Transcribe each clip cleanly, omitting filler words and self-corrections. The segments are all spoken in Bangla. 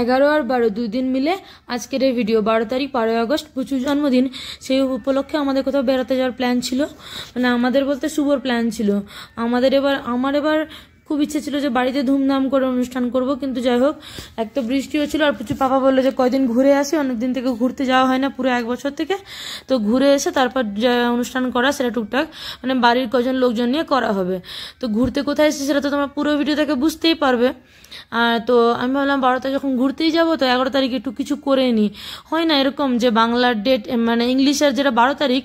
11 আর 12 2 দিন মিলে আজকের এই ভিডিও। 12 তারিখ 12 আগস্ট পুচুর জন্মদিন, সেই উপলক্ষে আমাদের কোথাও বেড়াতে যাওয়ার প্ল্যান ছিল, মানে আমাদের বলতে শুভর প্ল্যান ছিল। আমার এবার খুব ইচ্ছে ছিল যে বাড়িতে ধুমধাম করে অনুষ্ঠান করব, কিন্তু যাই হোক এক তো বৃষ্টি হচ্ছিল, আর পুচু পাপা বললো যে কয়দিন ঘুরে আসি, অনেকদিন থেকে ঘুরতে যাওয়া হয় না পুরো 1 বছর থেকে, তো ঘুরে এসে তারপর অনুষ্ঠান করা সেটা টুকটাক মানে বাড়ির কজন লোকজন নিয়ে করা হবে। তো ঘুরতে কোথায় এসেছি সেটা তো তোমরা পুরো ভিডিও থেকে বুঝতেই পারবে। তো আমি ভাবলাম 12 তারিখ যখন ঘুরতেই যাবো তো 11 তারিখ একটু কিছু করে নিই। হয় না এরকম যে বাংলার ডেট মানে ইংলিশের যেটা 12 তারিখ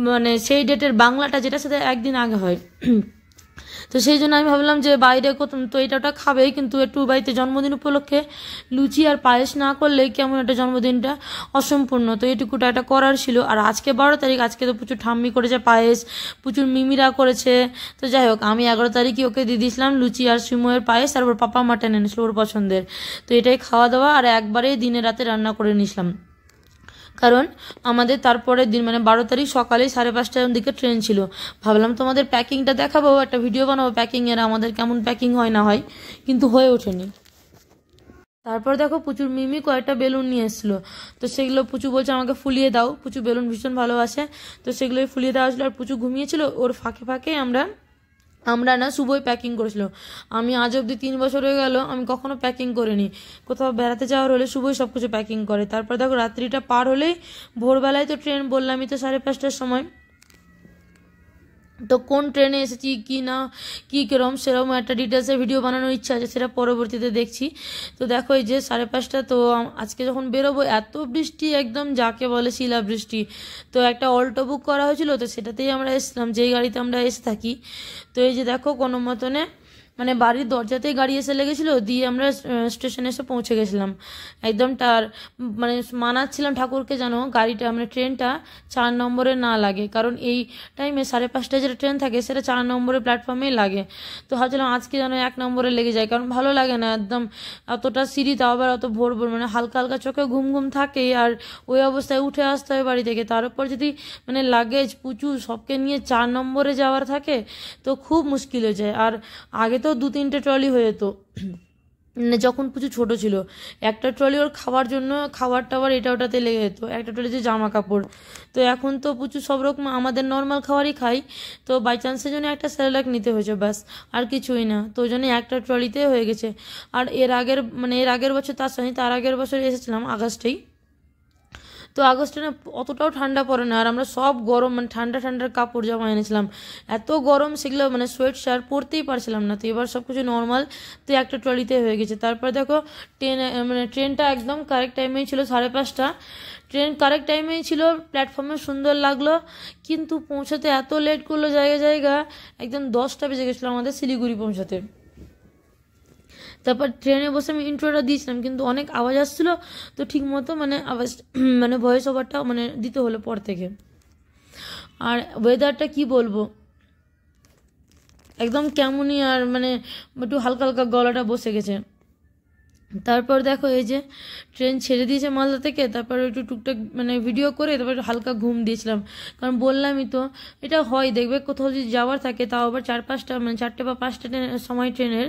মানে সেই ডেটের বাংলাটা যেটা সেটা একদিন আগে হয়। তো সেই জন্য আমি ভাবলাম যে বাইরে তো এটা খাবেই, কিন্তু একটু বাড়িতে জন্মদিন উপলক্ষে লুচি আর পায়েস না করলে কেমন একটা জন্মদিনটা অসম্পূর্ণ, তো এইটুকুটা একটা করার ছিল। আর আজকে 12 তারিখ, আজকে তো প্রচুর ঠাম্মি করেছে পায়েস, প্রচুর মিমিরা করেছে। তো যাই হোক আমি 11 তারিখই ওকে দিয়ে দিয়েছিলাম লুচি আর সিময়ের পায়েস, আর ওর পাপা মাটন এনেছিল ওর পছন্দের। তো এটাই খাওয়া দাওয়া, আর একবারেই দিনে রাতে রান্না করে নিয়েছিলাম, কারণ আমাদের তারপরের দিন মানে 12 তারিখ সকালে 5:30টার দিকে ট্রেন ছিল। ভাবলাম তোমাদের প্যাকিংটা দেখাবো, একটা ভিডিও বানাবো প্যাকিংয়ের, আমাদের কেমন প্যাকিং হয় না হয়, কিন্তু হয়ে ওঠেনি। তারপর দেখো প্রচুর মিমি কয়েকটা বেলুন নিয়ে এসেছিলো, তো সেগুলো পুচু বলছে আমাকে ফুলিয়ে দাও, পুচু বেলুন ভীষণ ভালোবাসে, তো সেগুলোই ফুলিয়ে দেওয়া হয়েছিল। আর পুচু ঘুমিয়েছিল, ওর ফাঁকে ফাঁকে আমরা না শুভই প্যাকিং করেছিল। আমি আজ অবধি 3 বছর হয়ে গেল আমি কখনো প্যাকিং করিনি, কোথাও বেড়াতে যাওয়ার হলে শুভই সব কিছু প্যাকিং করে। তারপর দেখো রাত্রিটা পার হলেই ভোরবেলায় তো ট্রেন, বললামই তো 5:30টার সময়, তো কোন ট্রেনে এসেছি কি না কি কিরম সেরকম একটা ডিটেলসে ভিডিও বানানোর ইচ্ছা আছে, সেটা পরবর্তীতে দেখছি। তো দেখো এই যে 5:30, তো আজকে যখন বেরোবো এত বৃষ্টি, একদম যাকে বলে শিলা বৃষ্টি। তো একটা অল্টো বুক করা হয়েছিল, তো সেটাতেই আমরা এসেছিলাম, যেই গাড়িতে আমরা এসে থাকি। তো এই যে দেখো কোনো মতনে মানে বাড়ির দরজাতেই গাড়ি এসে লেগেছিল, দিয়ে আমরা স্টেশনে এসে পৌঁছে গেছিলাম একদম। মানে মানাচ্ছিলাম ঠাকুরকে যেন গাড়িটা মানে ট্রেনটা 4 নম্বরে না লাগে, কারণ এই টাইমে 5:30টায় যেটা ট্রেন থাকে সেটা 4 নম্বরের প্ল্যাটফর্মেই লাগে। তো ভাবছিলাম আজকে যেন 1 নম্বরে লেগে যায়, কারণ ভালো লাগে না একদম অতটা সিঁড়ি, তাও আবার অত ভোর ভোর, মানে হালকা হালকা চোখে ঘুম ঘুম থাকে, আর ওই অবস্থায় উঠে আসতে হয় বাড়ি থেকে। তার উপর যদি মানে লাগেজ পুচু সবকে নিয়ে 4 নম্বরে যাওয়ার থাকে তো খুব মুশকিল হয়ে যায়। আর আগে তো 2-3টে ট্রলি হয়ে যেত, মানে যখন পুচু ছোট ছিল একটা ট্রলি ওর খাওয়ার জন্য, খাবার টাবার এটা ওটাতে লেগে যেত, একটা ট্রলিতে জামা কাপড়। তো এখন তো পুচু সব রকম আমাদের নর্মাল খাবারই খাই, তো বাই চান্সের জন্য একটা স্যালাড নিতে হয়েছে ব্যাস, আর কিছুই না। তো ওই জন্য একটা ট্রলিতে হয়ে গেছে। আর এর আগের বছর তার আগের বছর এসেছিলাম আগস্টেই, তো আগস্টে না অতটাও ঠান্ডা পড়ে না, আর আমরা সব গরম মানে ঠান্ডার কাপড় জামা এনেছিলাম, এত গরম সেগুলো মানে সোয়েট শার্ট পরতেই পারছিলাম না। তো এবার সব কিছু নর্মাল, তো একটা ট্রলিতে হয়ে গেছে। তারপর দেখো ট্রেনটা একদম কারেক্ট টাইমেই ছিল, 5:30, ট্রেন কারেক্ট টাইমেই ছিল, প্ল্যাটফর্মে সুন্দর লাগলো, কিন্তু পৌঁছাতে এত লেট করলো, জায়গা একদম 10টা বেজে গেছিলো আমাদের শিলিগুড়ি পৌঁছাতে। তারপর ট্রেনে বসে আমি ইন্ট্রোটা দিয়েছিলাম, কিন্তু অনেক আওয়াজ আসছিলো, তো ঠিক মতো মানে আওয়াজ মানে ভয়েস ওভারটা মানে দিতে হলো পর থেকে। আর ওয়েদারটা কি বলবো একদম কেমনই, আর মানে একটু হালকা হালকা গলাটা বসে গেছে। তারপর দেখো এই যে ট্রেন ছেড়ে দিয়েছে মালদা থেকে, তারপর একটু টুকটাক মানে ভিডিও করে তারপর হালকা ঘুম দিয়েছিলাম, কারণ বললামই তো এটা হয়, দেখবে কোথাও যদি যাওয়ার থাকে তাও আবার 4-5টা মানে 4টে বা 5টা সময় ট্রেনের,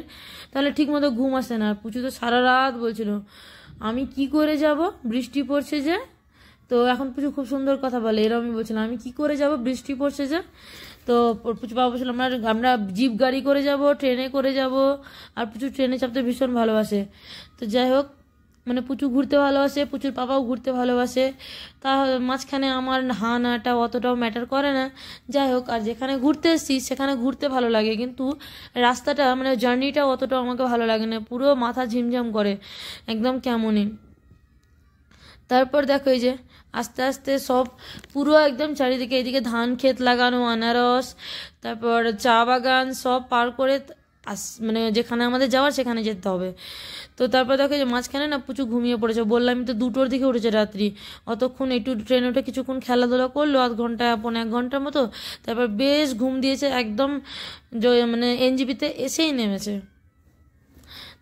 তাহলে ঠিক মতো ঘুম আসে না। পুচু তো সারা রাত বলছিল আমি কি করে যাব, বৃষ্টি পড়ছে যে। তো এখন পুচু খুব সুন্দর কথা বলে, এরকম আমি বলছিলাম আমি কি করে যাব, বৃষ্টি পড়ছে যে। তো পুচু বাবা বলছিল আমরা জিপ গাড়ি করে যাব, ট্রেনে করে যাব, আর পুচু ট্রেনে চাপতে ভীষণ ভালোবাসে। তো যাই হোক মানে পুচু ঘুরতে ভালোবাসে, পুচুর পাপাও ঘুরতে ভালোবাসে, তা মাঝখানে আমার নাটা অতটাও ম্যাটার করে না। যাই হোক, আর যেখানে ঘুরতে এসেছি সেখানে ঘুরতে ভালো লাগে, কিন্তু রাস্তাটা মানে জার্নিটা অতটাও আমাকে ভালো লাগে না, পুরো মাথা ঝিমঝাম করে একদম কেমনই। তারপর দেখো এই যে আস্তে আস্তে সব পুরো একদম চারিদিকে, এদিকে ধান ক্ষেত লাগানো, আনারস, তারপর চা বাগান সব পার করে মানে যেখানে আমাদের যাওয়ার সেখানে যেতে হবে। তো তারপর দেখো যে মাঝখানে না পুচু ঘুমিয়ে পড়েছে, বললাম আমি তো 2টোর দিকে উঠেছে রাত্রি, অতক্ষণ একটু ট্রেনে উঠে কিছুক্ষণ খেলাধুলা করলো, 1 ঘন্টা 1 ঘন্টার মতো, তারপর বেশ ঘুম দিয়েছে একদম, মানে এনজিপিতে এসেই নেমেছে।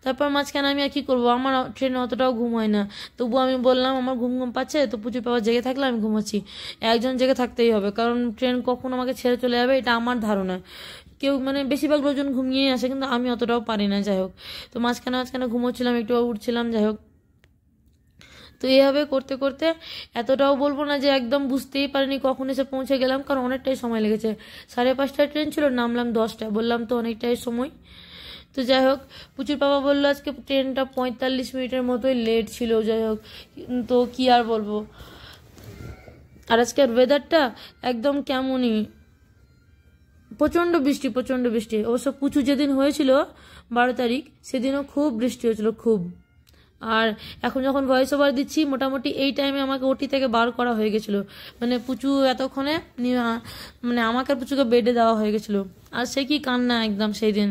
তারপর মাঝখানে আমি আর কি করবো, আমার ট্রেনে অতটাও ঘুম হয় না, তবুও আমি বললাম আমার ঘুম পাচ্ছে, তো পুচুর পাপা জেগে থাকলে আমি ঘুমাচ্ছি, একজন জেগে থাকতেই হবে, কারণ ট্রেন কখন আমাকে ছেড়ে চলে যাবে এটা আমার ধারণা। কেউ মানে বেশিরভাগ লোকজন ঘুমিয়েই আসে, কিন্তু আমি অতটাও পারি না। যাই হোক, তো মাঝখানে ঘুমোচ্ছিলাম, একটু উঠছিলাম, যাই হোক তো এইভাবে করতে করতে এতটাও বলবো না যে একদম বুঝতেই পারিনি কখন এসে পৌঁছে গেলাম, কারণ অনেকটাই সময় লেগেছে। 5:30টায় ট্রেন ছিল, নামলাম 10টায়, বললাম তো অনেকটাই সময়। তো যাই হোক, পুচুর বাবা বললো আজকে ট্রেনটা 45 মিনিটের মতোই লেট ছিল। যাই হোক, তো কি আর বলবো। আর আজকের ওয়েদারটা একদম কেমনই, প্রচণ্ড বৃষ্টি, প্রচণ্ড বৃষ্টি। অবশ্য পুচু যেদিন হয়েছিল 12 তারিখ, সেদিনও খুব বৃষ্টি হয়েছিল, খুব। আর এখন যখন ভয়েস ওভার দিচ্ছি, মোটামুটি এই টাইমে আমাকে ওটি থেকে বার করা হয়ে গেছিলো। মানে পুচু এতক্ষণে মানে আমাকে আর পুচুকে বেডে দেওয়া হয়ে গেছিলো। আর সে কি কান্না একদম সেই দিন,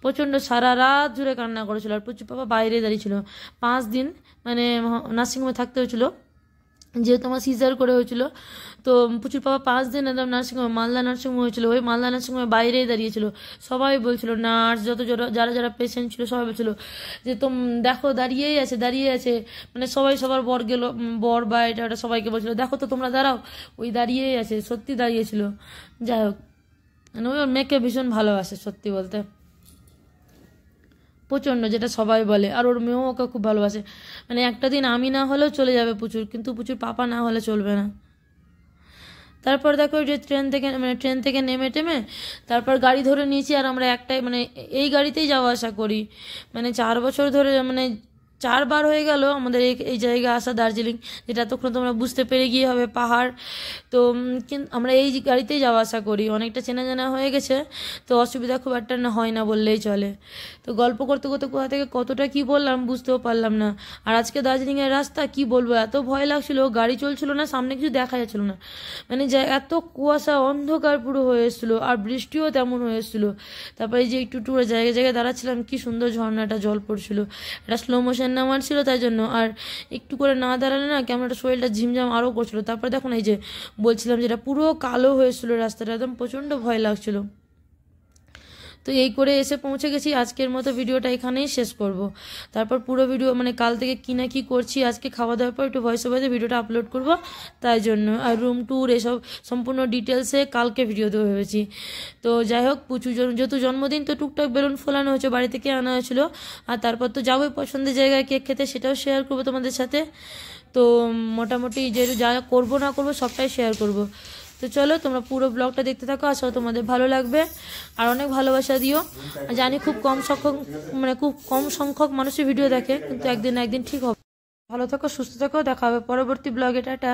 প্রচণ্ড সারা রাত জুড়ে কান্না করেছিল। আর পুচু বাবা বাইরে দাঁড়িয়েছিল 5 দিন, মানে নার্সিংহোমে থাকতে হয়েছিল, যেহেতু আমার সিজার করে হয়েছিল। তো প্রচুর বাবা 5 দিন একদম নার্সিংহোমে, মালদা নার্সিংহোমে হয়েছিল। ওই মালদা নার্সিংহোমে বাইরেই দাঁড়িয়েছিল। সবাই বলছিল, নার্স যত যারা যারা পেশেন্ট ছিল সবাই বলছিল যে দেখো দাঁড়িয়েই আছে, দাঁড়িয়ে আছে। মানে সবাই সবার বর বা এটা ওটা সবাইকে বলছিল, দেখো তো তোমরা দাঁড়াও, ওই দাঁড়িয়েই আছে, সত্যি দাঁড়িয়েছিল। যাই হোক, মানে ওই ওর মেয়েকে ভীষণ ভালোবাসে সত্যি বলতে, প্রচণ্ড, যেটা সবাই বলে। আর ওর মেয়েও ওকে খুব ভালোবাসে। মানে একটা দিন আমি না হলেও চলে যাবে পুচুর, কিন্তু পুচুর পাপা না হলে চলবে না। তারপর দেখো যে ট্রেন থেকে নেমে টেমে তারপর গাড়ি ধরে নিয়েছি। আর আমরা একটাই, মানে এই গাড়িতেই যাওয়া আসা করি। মানে 4 বছর ধরে, মানে 4 বার হয়ে গেল আমাদের এই জায়গায় আসা, দার্জিলিং, যেটা তখন তোমরা বুঝতে পেরে গিয়ে হবে পাহাড়। তো কিন্তু আমরা এই গাড়িতেই যাওয়া আসা করি, অনেকটা চেনা জানা হয়ে গেছে। তো অসুবিধা খুব একটা হয় না বললেই চলে। তো গল্প করতে করতে কোথা থেকে কতটা কি বললাম বুঝতেও পারলাম না। আর আজকে দার্জিলিংয়ের রাস্তা কি বলবো, এত ভয় লাগছিল, গাড়ি চলছিল না, সামনে কিছু দেখা যাচ্ছিল না। মানে এত কুয়াশা, অন্ধকার পুরো হয়ে এসেছিলো, আর বৃষ্টিও তেমন হয়ে এসেছিলো। তারপরে যে একটু জায়গায় জায়গায় দাঁড়াচ্ছিলাম, কি সুন্দর ঝর্ণাটা জল পড়ছিল। এটা স্লো মোশন নামার ছিল তাই জন্য, আর একটু করে না দাঁড়ালে না কেমন একটা শরীরটা ঝিমঝাম আরও করছিল। তারপর দেখুন এই যে বলছিলাম, যেটা পুরো কালো হয়েছিল রাস্তাটা, একদম প্রচণ্ড ভয় লাগছিল। তো এই করে এসে পৌঁছে গেছি। আজকের মতো ভিডিওটা এখানেই শেষ করব। তারপর পুরো ভিডিও, মানে কাল থেকে কী না কী করছি, আজকে খাওয়া দাওয়ার পর একটু ভয়েস ওভারে ভিডিওটা আপলোড করব, তাই জন্য। আর রুম ট্যুর এসব সম্পূর্ণ ডিটেলসে কালকে ভিডিও দেবো ভেবেছি। তো যাই হোক, যেহেতু জন্মদিন, তো টুকটাক বেলুন ফোলানো হয়েছে, বাড়ি থেকে আনা হয়েছিল। আর তারপর তো যাবোই পছন্দের জায়গায় কেক খেতে, সেটাও শেয়ার করবো তোমাদের সাথে। তো মোটামুটি যা করবো না করবো সবটাই শেয়ার করব। তো চলো, তোমরা পুরো ব্লগটা দেখতে থাকো, আশা করি তোমাদের ভালো লাগবে। আর অনেক ভালোবাসা দিও। জানি খুব কম সংখ্যক মানুষের ভিডিও দেখে, কিন্তু একদিন না একদিন ঠিক হবে। ভালো থাকো, সুস্থ থাকো, দেখা হবে পরবর্তী ব্লগে। টাটা।